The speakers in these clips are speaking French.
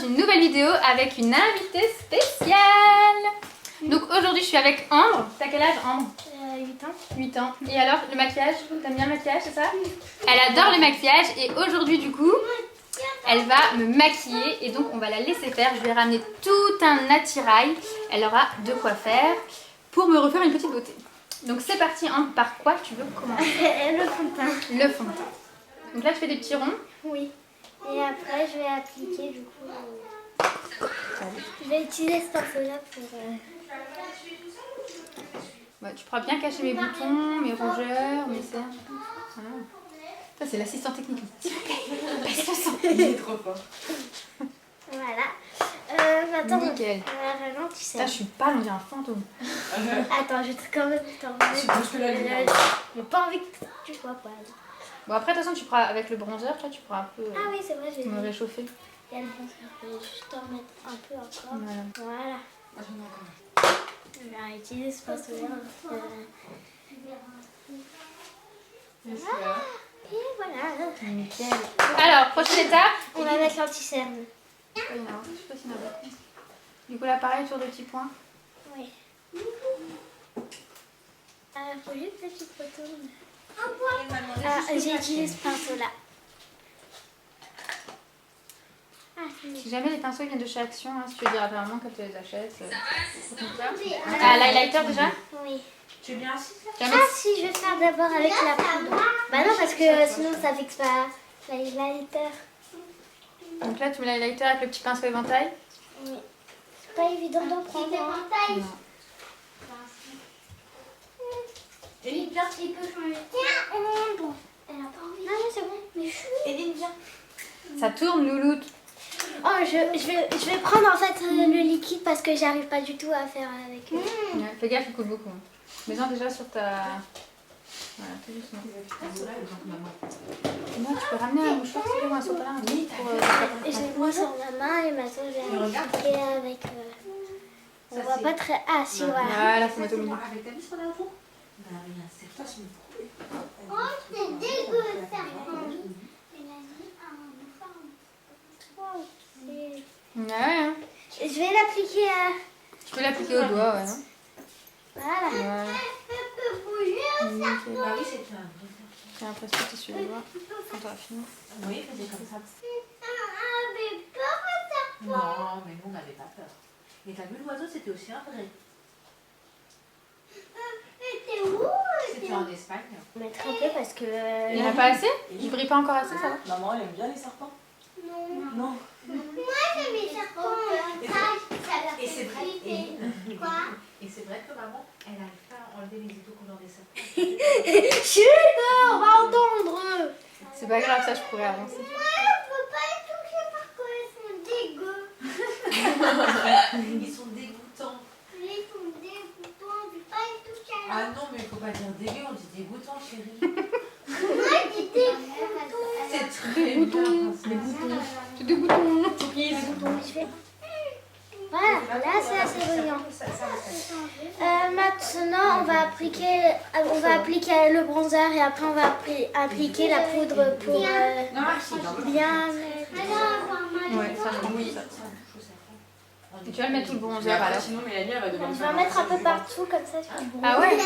une nouvelle vidéo avec une invitée spéciale. Donc aujourd'hui je suis avec Ambre. T'as quel âge Ambre? 8 ans. 8 ans. Et alors le maquillage? T'aimes bien le maquillage, c'est ça? Elle adore le maquillage et aujourd'hui du coup elle va me maquiller et donc on va la laisser faire. Je vais ramener tout un attirail. Elle aura de quoi faire pour me refaire une petite beauté. Donc c'est parti Ambre, par quoi tu veux commencer? Le fond de teint. Le fond de teint. Donc là tu fais des petits ronds. Oui. Et après je vais appliquer du coup. Je vais utiliser ce pinceau-là pour. Ouais, tu pourras bien cacher mes boutons, mes rougeurs, mes cernes. Voilà. Ça c'est l'assistant technique. Il est trop fort. Voilà. Maintenant, nickel. tu sais. Ça, je suis pâle, on dirait un fantôme. Attends, je vais quand même t'en remettre. J'ai pas envie que tu sois pâle. Bon, après, de toute façon, tu pourras, avec le bronzer, là, tu pourras un peu Ah oui, c'est vrai, je vais me réchauffer. Il y a le bronzer, je vais juste en mettre un peu encore. Voilà. Je vais utiliser ce pinceau-là. Et voilà. Nickel. Alors, prochaine étape. On va mettre l'anti-cerne. Je sais pas s'il y en a beaucoup. Du coup, là, pareil, sur des petits points. Oui. Faut juste que tu te retournes. J'ai utilisé ce pinceau-là. Si jamais les pinceaux viennent de chez Action, hein, si tu veux dire à ta maman qu'elle te les achète. L'highlighter déjà? Oui. Tu es bien assise là? Jamais... Ah si, je vais faire d'abord avec la poudre. Bah non, parce que sinon ça fixe pas l'highlighter. Donc là, tu mets l'highlighter avec le petit pinceau éventail. Oui. C'est pas évident d'en prendre. Non. Eline, viens. Il peut changer. Tiens, bon. Elle a pas envie. Non, mais c'est bon. Mais Eline, viens. Ça tourne, louloute. Oh, je vais prendre en fait le liquide parce que j'arrive pas du tout à faire avec. Ouais, fais gaffe, il coule beaucoup. Mets-en déjà sur ta... Voilà, tout doucement. Non, tu peux ramener un mouchoir, s'il te plaît, ou un sopalin, un truc pour... Et je l'ai mis sur ma main et maintenant je vais appliquer avec... On voit pas très... Ah si, voilà. Voilà, faut mettre au milieu. Avec ta vis sur la roue? Bah rien, c'est toi, c'est mon problème. Oh, c'est dégueu ça. Ouais, hein. Je vais l'appliquer à... Tu peux l'appliquer au doigt, ouais. Hein. Voilà. Voilà. Nickel. Bah oui, c'est un vrai. J'ai l'impression que tu suis les doigts quand tu as fini. Oui, faisais comme ça. Non, mais nous on n'avait pas peur. Et t'as vu l'oiseau, c'était aussi un vrai. C'était en Espagne. On va mettre un peu parce que... Il n'y en a pas assez? Il brille pas encore assez, ça va? Maman, elle aime bien les serpents? Non. Non. Moi j'aime les serpents. Et c'est vrai. Quoi? Et c'est vrai que maman, elle n'arrive pas à enlever les autocollants des serpents. Chut, on va entendre. C'est pas grave, ça je pourrais avancer. Moi je peux pas les toucher parce qu'ils sont dégueux. Ils sont dégoûtants. Ils sont dégoûtants, je peux pas les toucher. Ah non, mais il faut pas dire dégueu, on dit dégoûtant, chérie. Moi je dis dégoûtants. C'est très bien. C'est des boutons. Je vais... Voilà, là c'est assez brillant. Maintenant on va appliquer le bronzer et après on va appliquer la poudre pour bien mettre. Ouais, ça oui. Et tu vas le mettre tout le bronzer alors? Sinon, Mélanie, elle va devoir On va mettre un peu partout comme ça. Ah ouais?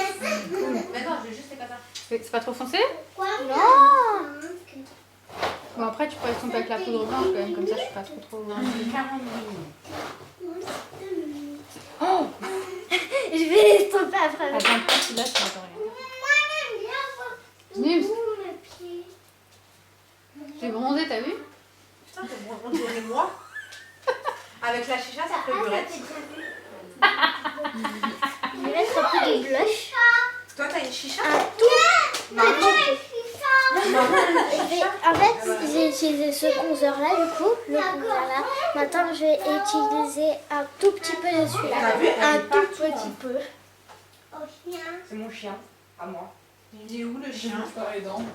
Mais non, je vais juste les patates. C'est pas trop foncé? Non. Bon après tu pourrais estomper avec la poudre blanche quand même, comme ça je suis pas trop... 40 minutes. Oh. Je vais estomper après. Attends, pas celui-là, tu n'entends rien. Nils, j'ai bronzé, t'as vu? Putain, on dirait moi. Avec la chicha, ça fait beurette. Je vais mettre un peu de blush. Toi, t'as une chicha? Non. En fait, j'ai utilisé ce bronzer là du coup, le bronzer là. Maintenant, je vais utiliser un tout petit peu de celui-là. T'as vu, Un elle est tout partout, petit hein. peu. C'est mon chien, à moi. Il est où le chien? Pas les dents.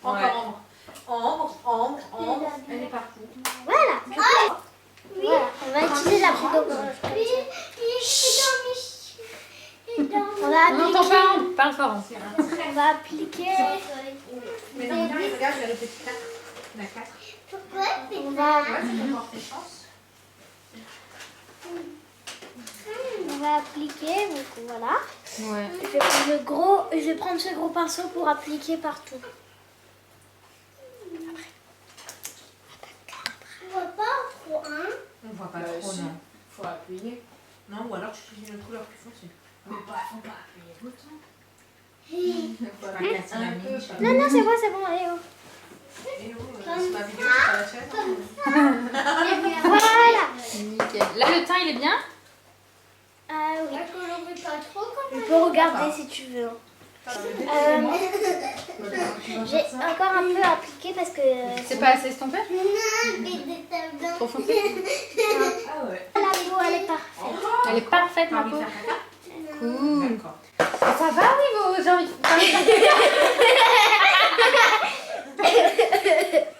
Encore Ambre. Elle est partout. Voilà. Voilà. On va utiliser la poudre blanche. On va On n'entend appliquer. pas, parle fort. On va appliquer. Mais non, regarde, il y a le petit 4. Il y en a 4. On va, Ouais, ça porte tes chances. on va appliquer, donc voilà. Ouais. Je vais prendre ce gros pinceau pour appliquer partout. On voit pas trop, hein? On voit pas Bah, trop, si. non. Faut appuyer. Non, ou alors tu choisis une couleur plus foncée. Mais faut pas appuyer tout le temps. Faut pas casser la mine. Non, non, c'est bon, allez, oh. Eh oh, c'est ma vidéo, c'est pas la tienne. Voilà. Nickel. Là, le teint, il est bien? Ah oui. Tu peux regarder si tu veux. J'ai encore un peu appliqué parce que... C'est pas assez estompé? Trop foncé? Ah ouais. La peau, elle est parfaite. Elle est parfaite, T'as ma envie de peau. faire caca? Cool. D'accord. Ça va, oui, vos... j'ai envie de...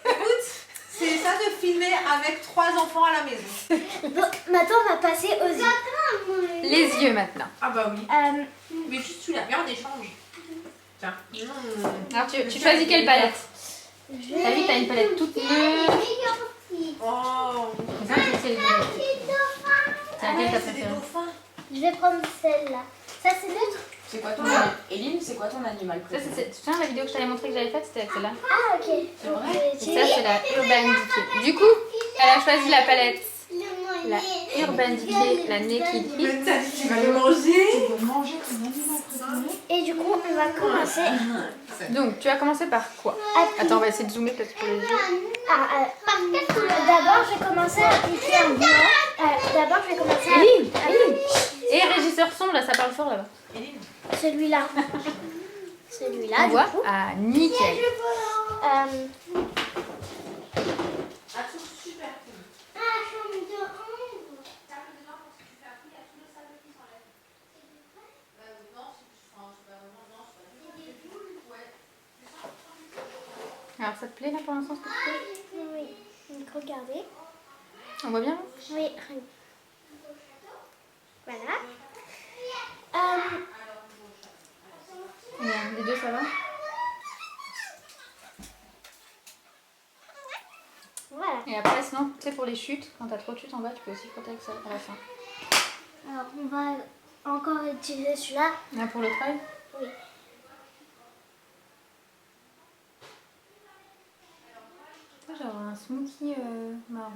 Écoute, c'est ça de filmer avec 3 enfants à la maison. Bon, maintenant, on va passer aux yeux. Les yeux, maintenant. Ah bah oui. Euh, Mais juste celui-là, mais on échange. Tiens. Alors, tu choisis quelle palette? T'as vu, t'as une palette toute neuve. Oh. Ça, c'est le C'est laquelle t'as C'est des préférée? dauphins. je vais prendre celle-là. Ça, c'est neutre? C'est quoi ton Eline, c'est quoi ton animal Ça, préféré? tu te souviens de la vidéo que je t'avais montrée que j'avais faite? C'était avec celle-là. Ah, ok. C'est vrai? Et ça, c'est la Urban Decay. Du coup, elle a choisi la palette. La Urban Decay, la Naked Hit. Mais t'as dit tu vas le manger. Tu veux manger ton animal préféré? Et du coup, on va commencer. Donc, tu vas commencer par quoi? Attends, on va essayer de zoomer peut-être pour les yeux. D'abord, je vais commencer à appliquer un blanc. D'abord, je vais commencer à... Eline, Eline. Et régisseur sombre, là, ça parle fort là-bas. Eline. Celui-là. Celui-là, On du voit? coup. Ah, nickel. Ah, super cool. Alors, ça te plaît là pour l'instant ce que tu fais? Oui. Donc, regardez. On voit bien là? Oui. Voilà. Les deux, ça va? Voilà. Et après, sinon, tu sais, pour les chutes, quand t'as trop de chutes en bas, tu peux aussi frotter avec ça à la fin. Alors, on va encore utiliser celui-là. Là, pour l'autre œil? Oui. Moi, j'ai un smoothie marron.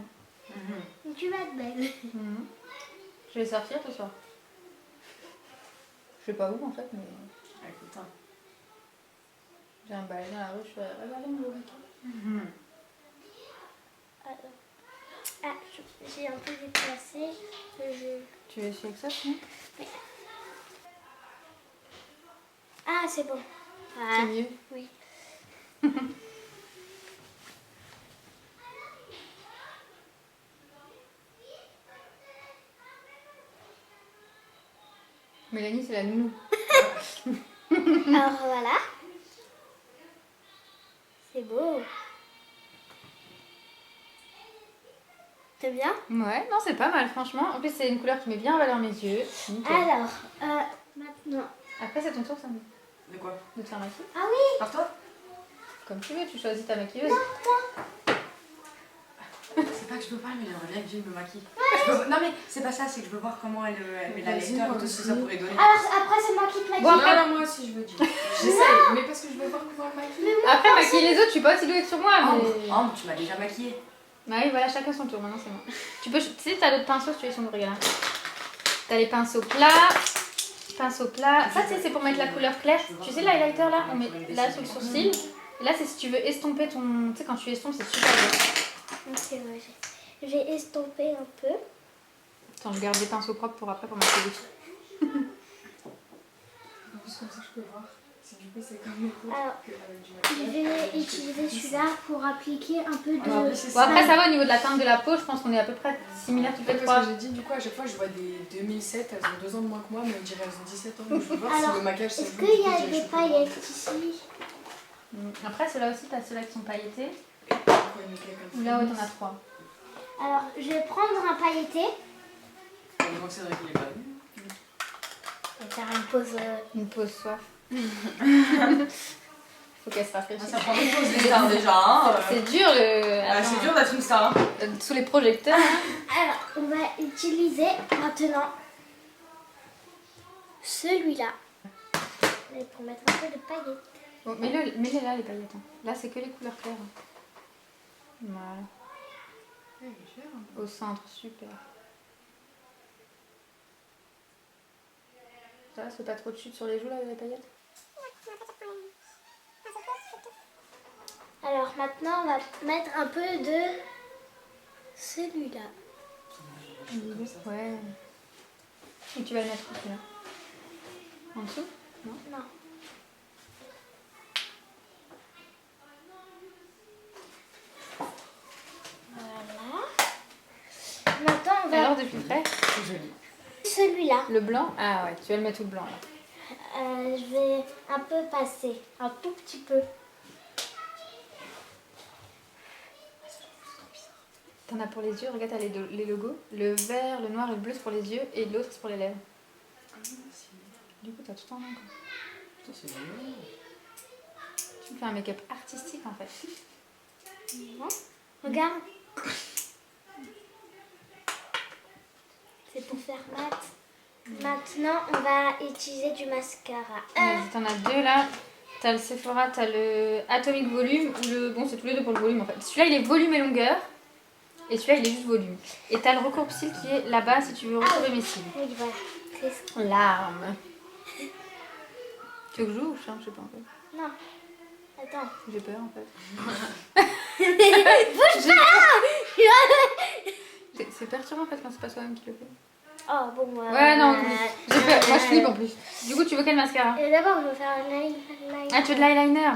Tu vas être belle. Mhm. Je vais sortir ce soir. Je sais pas où en fait, mais Écoute, hein. j'ai un balai dans la rue, je fais regarder mon beau week-end. Alors. Ah, j'ai un peu déplacé. Tu veux essayer avec ça sinon? Ah, c'est bon. C'est Ah, mieux. oui. Mélanie, c'est la nounou. Alors voilà. C'est beau. T'aimes bien? Ouais, non, c'est pas mal, franchement. En plus, c'est une couleur qui met bien en valeur mes yeux. Nickel. Alors, maintenant. Après, c'est ton tour, Sandy, De quoi? de te faire maquiller. Ah oui. Par toi? Comme tu veux, tu choisis ta maquilleuse. C'est pas que je peux pas, mais j'aimerais bien que Jill me maquille. Non mais c'est pas ça, c'est que je veux voir comment elle met la Vas-y, lecteur moi et tout ce que aussi. ça pourrait donner. Alors après, c'est moi qui te maquille. Bon, après, Non, moi aussi je veux dire. J'essaye, mais parce que je veux voir comment elle maquille. après, maquiller les autres, je suis pas aussi douée que sur moi, mais... Oh, tu m'as déjà maquillée. Bah oui, voilà, chacun son tour, maintenant c'est moi. Tu peux, tu sais, t'as d'autres pinceaux, si tu veux, sur le regarde. T'as les pinceaux plats, pinceaux plats. Ça, tu sais, c'est pour mettre la couleur claire. Tu sais, l'highlighter là, on met là sur le sourcil. Et là, c'est si tu veux estomper ton. Tu sais, quand tu estompes, c'est super beau. Ok, ouais, j'ai estompé un peu. Attends, je garde des pinceaux propres pour après pour maquiller les filles. En plus, comme ça je peux voir. Si du coup c'est comme les autres Alors, qu'avec du je maquillage. vais utiliser celui-là pour appliquer un peu de... Ah, en plus, c'est Bon, après, ça. ça va au niveau de la teinte de la peau, je pense qu'on est à peu près similaires toutes les Parce trois. que j'ai dit, du coup, à chaque fois, je vois des 2007, elles ont 2 ans de moins que moi, mais on dirait elles ont 17 ans. Donc je veux voir Alors, si le maquillage ça Est-ce joue, qu'il du y coup, a je dirais des je peux paillettes ici? Après, ceux-là aussi, t'as ceux-là qui sont pailletés. voir. Ouais, mais quelqu'un de Là, ouais, famille. t'en as trois. Alors, je vais prendre un pailleté. Donc c'est vrai qu'il est pas venu. Je vais faire une pause... Une pause soif. Faut qu'elle se rafraîchisse. Ça prend des pauses les stars déjà. Hein. C'est dur le. Ah, c'est dur d'être une star. Hein. Sous les projecteurs. Alors, on va utiliser maintenant celui-là. Mais pour mettre un peu de paillettes. Bon, mets-les là les paillettes. Hein. Là c'est que les couleurs claires. Voilà. Au centre, super. Ça c'est pas trop de chute sur les joues là, les paillettes? Alors maintenant, on va mettre un peu de celui-là. Ouais. Et tu vas le mettre où là? En dessous? Non. Non. Voilà. Maintenant, on va Alors depuis près? C'est joli. celui-là. Le blanc? Ah ouais, tu vas le mettre tout le blanc là. Je vais un peu passer, un tout petit peu. T'en as pour les yeux, regarde, t'as les logos. Le vert, le noir et le bleu c'est pour les yeux et l'autre c'est pour les lèvres. Du coup t'as tout en main quoi. Putain, c'est joli. Tu me fais un make-up artistique en fait. Regarde. C'est pour faire mat. Maintenant, on va utiliser du mascara. Vas-y, t'en as deux là. T'as le Sephora, t'as le Atomic Volume ou le. Bon, c'est tous les deux pour le volume en fait. Celui-là il est volume et longueur. Et celui-là il est juste volume. Et t'as le recourbe cils qui est là-bas si tu veux recourber mes cils. Oui, voilà. C'est ça. Larme. Tu veux que je joue ou je chante? Je sais pas en fait. Non. Attends. J'ai peur en fait. C'est perturbant en fait quand c'est pas soi-même qui le fait. Oh, bon. Ouais, non, j'ai peur. Moi je flippe en plus. Du coup, tu veux quel mascara? D'abord, je vais faire un eyeliner. Ah, tu veux de l'eyeliner?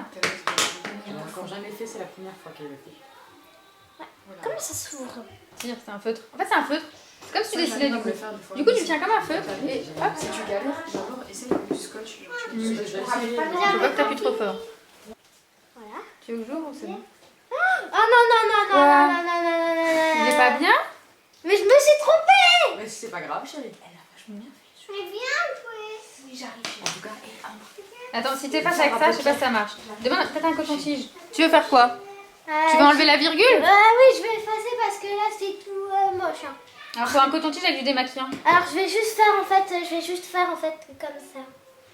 Je l'ai encore jamais fait, c'est la première fois qu'elle le fait. Comment ça s'ouvre? Tire, c'est un feutre. En fait, c'est un feutre. C'est comme si tu dessinais du coup. Du Du coup, tu tiens comme un feutre et hop. Si tu galères, d'abord essaye avec du scotch. Genre, tu mets du scotch. Je vois que t'appuies trop fort. Voilà. Tu veux que j'ouvre ou c'est bon? Oh non, non, non, non, Quoi? non, non, non, non, non, non. Il est pas bien? Mais je me suis trompée. Mais c'est pas grave, chérie. Elle a vachement bien fait. Mais viens jouer. Oui, j'arrive. En tout cas, Attends, si t'es face avec ça, je sais pas si ça marche. Demande peut-être un coton-tige. Tu veux faire quoi? Tu veux enlever la virgule? Oui, je vais effacer parce que là c'est tout moche. Hein. Alors, faut un coton-tige avec du démaquillant. Alors je vais juste faire en fait comme ça.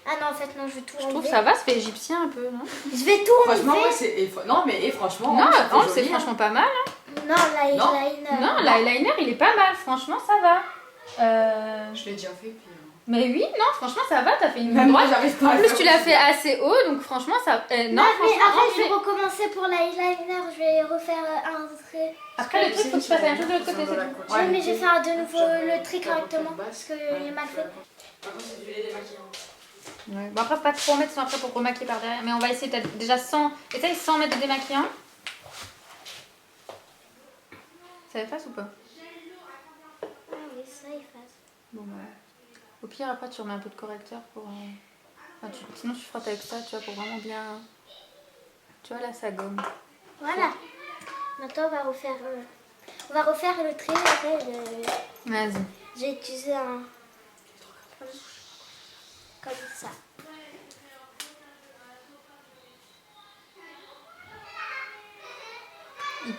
Ah non, en fait non, je vais tout Je enlever. trouve ça va, ça fait égyptien un peu, non? Je vais tout franchement, enlever. ouais, c'est. Non, mais franchement. Non, ça fait Ange, c'est joli, hein. franchement pas mal. Hein. Non, l'eyeliner. Non, l'eyeliner, il est pas mal. Franchement, ça va. Je l'ai déjà fait. Puis, Mais oui, non, franchement, ça va. T'as fait une Même moi, droite. j'arrive pas En à plus, faire tu l'as ça. fait assez haut, donc franchement, ça. Non, Non, mais franchement, après je Ange, vais recommencer pour l'eyeliner. Je vais refaire un trait. Après, le truc, faut que tu fasses la même chose de l'autre côté, c'est tout. Oui, mais je vais faire de nouveau le trait correctement parce que il est mal fait. Par contre, c'est du lait démaquillant. Ouais. Bon, après, faut pas trop en mettre, sinon après, pour remaquiller par derrière. Mais on va essayer peut-être déjà sans. Essaye sans mettre de démaquillant. Ça efface ou pas? Ah oui, ça efface. Bon, bah. Au pire, après, tu remets un peu de correcteur pour. Enfin, sinon, tu frottes avec ça, tu vois, pour vraiment bien. Tu vois, là, ça gomme. Voilà. Maintenant, on va refaire le trait. Après, Vas-y. j'ai utilisé un. Comme ça.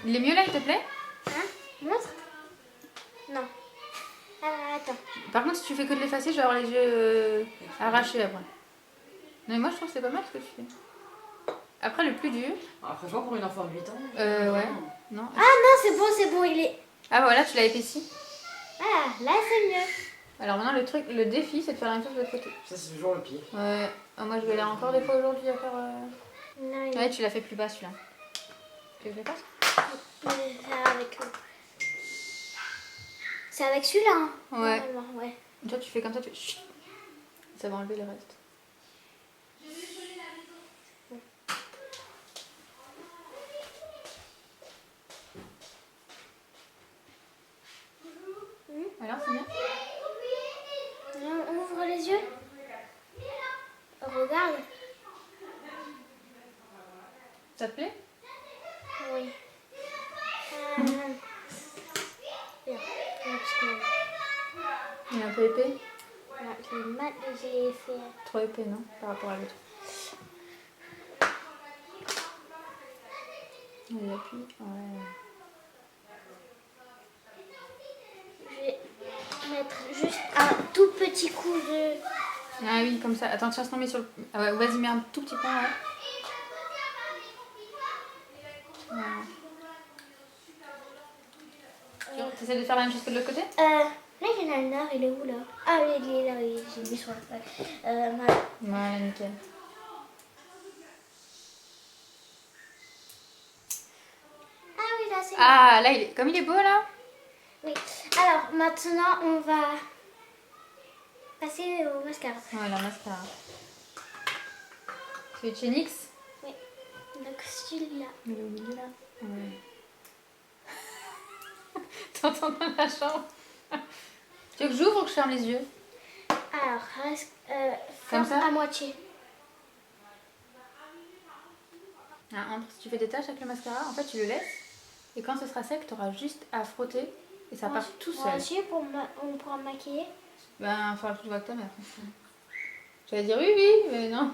Il est mieux là, il te plaît? Hein? Montre? Non. Attends. Par contre, si tu fais que de l'effacer, je vais avoir les yeux arrachés après. Mais moi, je trouve que c'est pas mal ce que tu fais. Après, le plus dur. Ah, franchement, pour une enfant de 8 ans. Ouais. Non. Ah non, c'est bon, il est. Ah, voilà, tu l'as épaissi. Ah, là c'est mieux. Alors maintenant, le défi, c'est de faire la même chose de l'autre côté. Ça, c'est toujours le pied. Ouais. Ah, moi, je galère encore des fois aujourd'hui à faire. Non, il Ouais, tu l'as fait plus bas celui-là. Tu le fais pas? je vais faire avec. C'est avec celui-là. Hein, Ouais. normalement, ouais. Toi, tu fais comme ça, tu fais. Chut. Ça va enlever le reste. Alors, c'est bien? On ouvre les yeux. Regarde. Ça te plaît? Oui. Bien. Parce que Il est un peu épais? j'ai fait. Trop épais, non? Par rapport à l'autre. Et appuie, ouais. Je vais mettre juste un tout petit coup de... Ah oui, comme ça. Attends, tiens, je t'en mets sur le... Ah ouais, vas-y, mets un tout petit point, ouais. Tu essaies de faire la même chose que de l'autre côté? Là, il y en a un art, il est où là? Ah oui, il est là, oui, j'ai mis sur la page. Voilà. Voilà, nickel. Ah oui, là, c'est Ah, là, comme il est beau, là. oui. Alors, maintenant, on va passer au mascara. Voilà, mascara. C'est de chez NYX. Donc, celui-là. Il est au milieu, là. Ouais. T'entends dans la chambre. Tu veux que j'ouvre ou que je ferme les yeux? Alors, reste, Comme ferme ça à moitié. Ah, si tu fais des taches avec le mascara, en fait, tu le laisses. Et quand ce sera sec, tu auras juste à frotter. Et ça part tout Moi seul. aussi, on pourra me maquiller. Ben, il faudra que tu vois que ta mère. J'allais dire oui, mais non.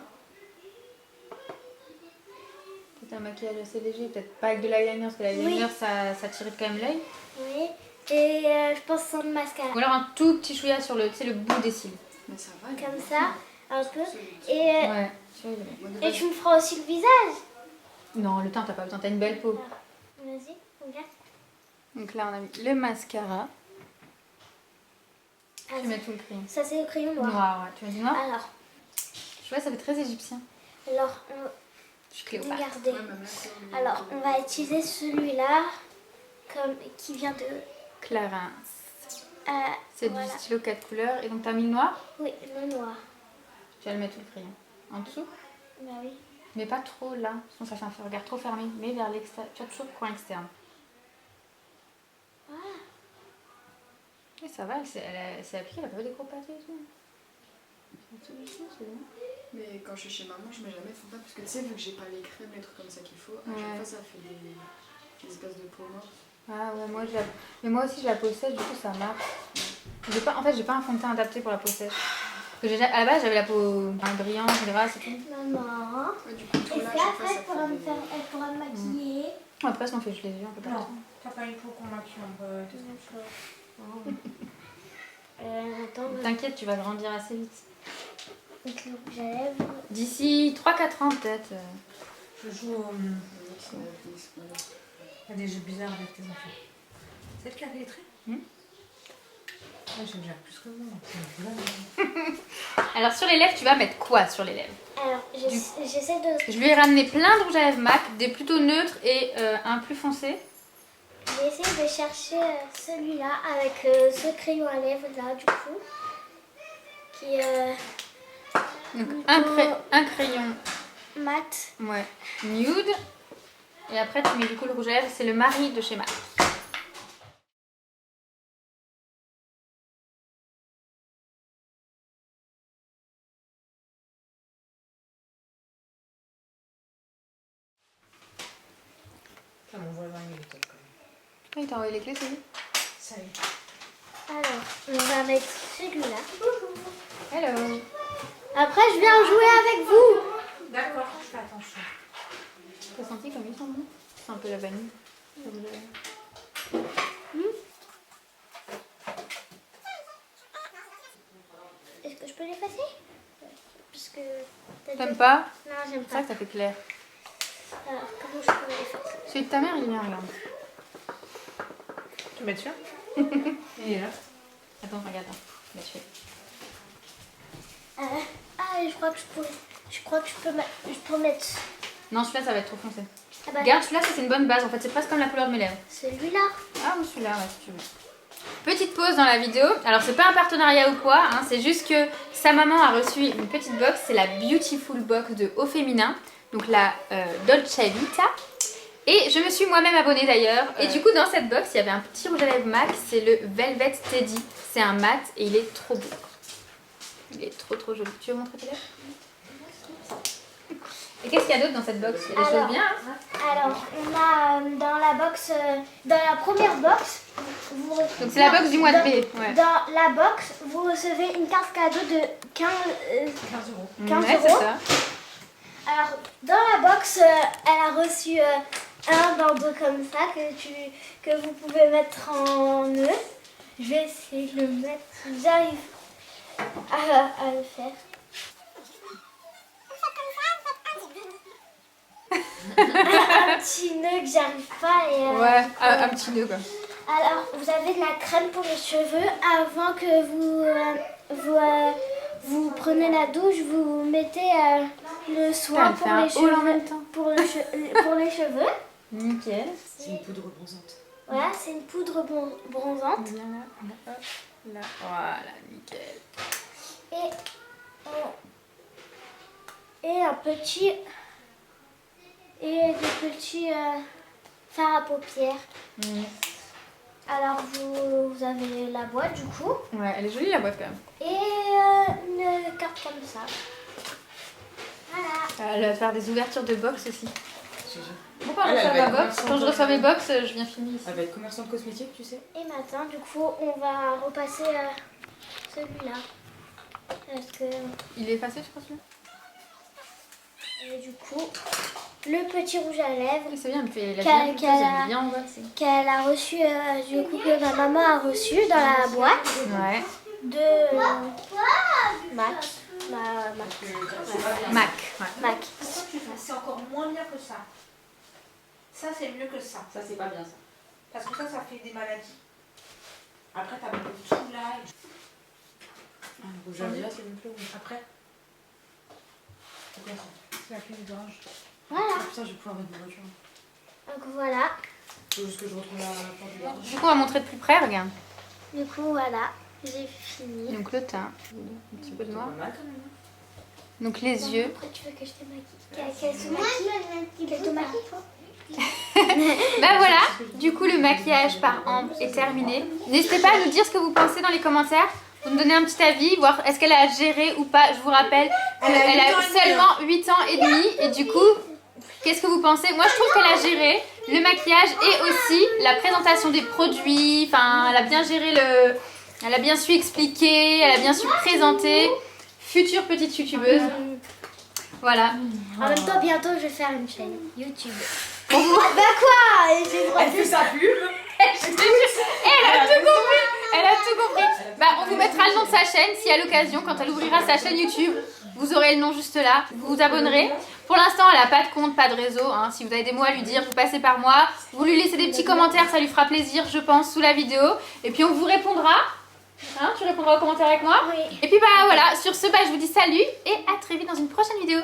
Peut-être un maquillage assez léger, peut-être pas avec de l'eyeliner, parce que l'eyeliner, ça tire quand même l'œil. Oui. Et je pense sans le mascara. Ou alors un tout petit chouïa sur le bout des cils. Mais ça va. Comme ça, un peu. Et, Ouais, tu vois, il est- et tu me feras aussi le visage. Non, le teint, t'as pas besoin, t'as une belle peau. Vas-y, regarde. Donc là, on a mis le mascara. Ah, Tu mets tout le crayon. ça, c'est le crayon noir. Noir, ouais. Tu mets du noir? Alors, Je vois, ça fait très égyptien. alors Je suis Cléopâtre. regardez. Ouais, même là, c'est- Alors, on va utiliser celui-là, qui vient de... Clarins. euh, C'est voilà. du stylo 4 couleurs. Et donc, t'as mis le noir? Oui, le noir. Tu vas le mettre tout le crayon. En dessous? Bah oui. Mais pas trop là, sinon ça fait un regard trop fermé. Mais vers l'extérieur. Tu as toujours le coin externe. Voilà. Et ça va, elle s'est appliquée, elle a pas fait des gros pâtés et tout. C'est tout doucement, c'est bon. Mais quand je suis chez maman, je mets jamais de fond de teint parce que tu sais, vu que j'ai pas les crèmes, les trucs comme ça qu'il faut, à Ouais. chaque fois ça fait des espèces de peau morte. Ah ouais, mais moi aussi j'ai la peau sèche, du coup ça marche. En fait, j'ai pas un fond de teint adapté pour la peau sèche. Parce que à la base, j'avais la peau brillante, grasse et tout. Maman. Ouais, du coup, tout Et là, à ça, chaque après, fois, ça elle pourra me maquiller. Après, si on fait juste les yeux, on peut pas. Non, t'as pas une peau qu'on maquille, on peut... D'accord. Attends, T'inquiète, tu vas grandir assez vite. avec le rouge à lèvres. D'ici 3-4 ans peut-être. Je joue au... c'est la vie, c'est pas grave. à des jeux bizarres avec tes enfants. C'est elle qui a fait les traits Ouais, je gère plus que vous. Donc Alors sur les lèvres, tu vas mettre quoi sur les lèvres? Alors, j'essaie de... Je lui ai ramené plein de rouge à lèvres MAC, des plutôt neutres et un plus foncé. J'ai essayé de chercher celui-là avec ce crayon à lèvres là, du coup. Qui est Donc plutôt un crayon mat. ouais, nude. Et après tu mets du coup le rouge à lèvres, c'est le mari de chez MAC. Ah, mon voisin, il est top quand même. Ah, il t'a envoyé les clés, c'est lui? Ça y est. Alors, on va mettre celui-là. Hello. Après, je viens jouer avec vous. D'accord, je fais attention. T'as senti comme ils sont bons? C'est un peu la vanille. Est-ce que je peux l'effacer? Parce que... T'aimes pas? Non, j'aime C'est ça pas. que ça fait clair. Alors, comment je peux l'effacer? Celui de ta mère, il est bien, regarde. Tu mets dessus Il est là. Attends, regarde. Là, tu fais. Ah, je crois que je peux mettre... Non, celui-là, ça va être trop foncé. Ah bah, Regarde, celui-là, ça, c'est une bonne base. En fait, c'est presque comme la couleur de mes lèvres. celui-là. Ah, ou celui-là, ouais, si tu veux. Petite pause dans la vidéo. Alors, c'est pas un partenariat ou quoi, hein, c'est juste que sa maman a reçu une petite box. C'est la Beautiful Box de Au Féminin. Donc, la Dolce Vita. Et je me suis moi-même abonnée d'ailleurs. Et du coup, dans cette box, il y avait un petit rouge à lèvres MAC. C'est le Velvet Teddy. C'est un mat et il est trop beau. Il est trop trop joli. Tu veux montrer tes lèvres? Et qu'est-ce qu'il y a d'autre dans cette box? Il y a des Alors, choses bien, hein? Alors, on a dans la box, dans la première box, Donc c'est la box du mois de mai. Ouais. Dans la box, vous recevez une carte cadeau de 15 15 euros. 15 ouais, c'est euros. ça. Alors, dans la box, elle a reçu un bandeau comme ça que vous pouvez mettre en nœud. Je vais essayer de le mettre. J'arrive à le faire. Un petit nœud que j'arrive pas et Ouais, un petit nœud quoi. alors vous avez de la crème pour les cheveux avant que vous prenez la douche, vous mettez le soin Putain, elle fait un haul en même temps. pour les cheveux. Nickel. C'est une poudre bronzante. Voilà, c'est une poudre bronzante Viens là, hop, là. Voilà, nickel. et un petit et des petits fards à paupières. Alors vous avez la boîte du coup Ouais, elle est jolie la boîte quand même. et une carte comme ça. Voilà. Elle va faire des ouvertures de box aussi. Pourquoi Elle je reçois va ma être box? Quand je reçois mes box, je viens filmer ici. Elle va être commerçante cosmétique, tu sais. Et maintenant, du coup, on va repasser celui-là. Parce que, Il est effacé, je crois, celui-là. et du coup, le petit rouge à lèvres Oui, c'est bien, elle fait la Qu'elle- bien, qu'elle elle a- est bien waxée. qu'elle a reçu, du coup, que ma maman a reçu dans la boîte Ouais. de Mac. Mac. Ouais. Mac. C'est encore moins bien que ça. Ça, c'est mieux que ça. Ça, c'est pas bien ça. Parce que ça fait des maladies. Après, t'as beaucoup de tout là. Ah, le rouge à lèvres, c'est même plus rouge. Après. Pourquoi ça? C'est la pluie d'orange. Voilà. Ah putain, je vais pouvoir mettre ma voiture. Donc voilà. Faut juste que je retrouve la porte du garage. Du coup, on va montrer de plus près, regarde. Du coup, voilà. J'ai fini. Donc le teint, un petit peu de C'est noir. pas mal quand même. Donc les yeux. Après, tu veux que je te maquille? Qu'elle se maquille? Qu'elle te maquille, toi? Bah voilà, du coup le maquillage par Ambre est terminé. N'hésitez pas à nous dire ce que vous pensez dans les commentaires. Vous nous donnez un petit avis, voir est-ce qu'elle a géré ou pas. Je vous rappelle qu'elle Elle a 8 ans a et demi, seulement 8 ans et demi. Et du coup, qu'est-ce que vous pensez? Moi je trouve qu'elle a géré le maquillage et aussi la présentation des produits. Enfin, elle a bien géré elle a bien su expliquer, elle a bien su présenter. Future petite youtubeuse. Voilà. En même temps, bientôt, je vais faire une chaîne YouTube. Bah quoi? J'ai le droit Elle fait sa pub. Elle a tout compris. Elle a tout compris. Bah, on vous mettra le nom de sa chaîne si à l'occasion, quand elle ouvrira sa chaîne YouTube, vous aurez le nom juste là. Vous vous abonnerez. Pour l'instant, elle n'a pas de compte, pas de réseau. Hein. Si vous avez des mots à lui dire, vous passez par moi. Vous lui laissez des petits commentaires, ça lui fera plaisir, je pense, sous la vidéo. Et puis on vous répondra. Hein, tu répondras aux commentaires avec moi. Oui. Et puis bah voilà, sur ce, bah, je vous dis salut et à très vite dans une prochaine vidéo.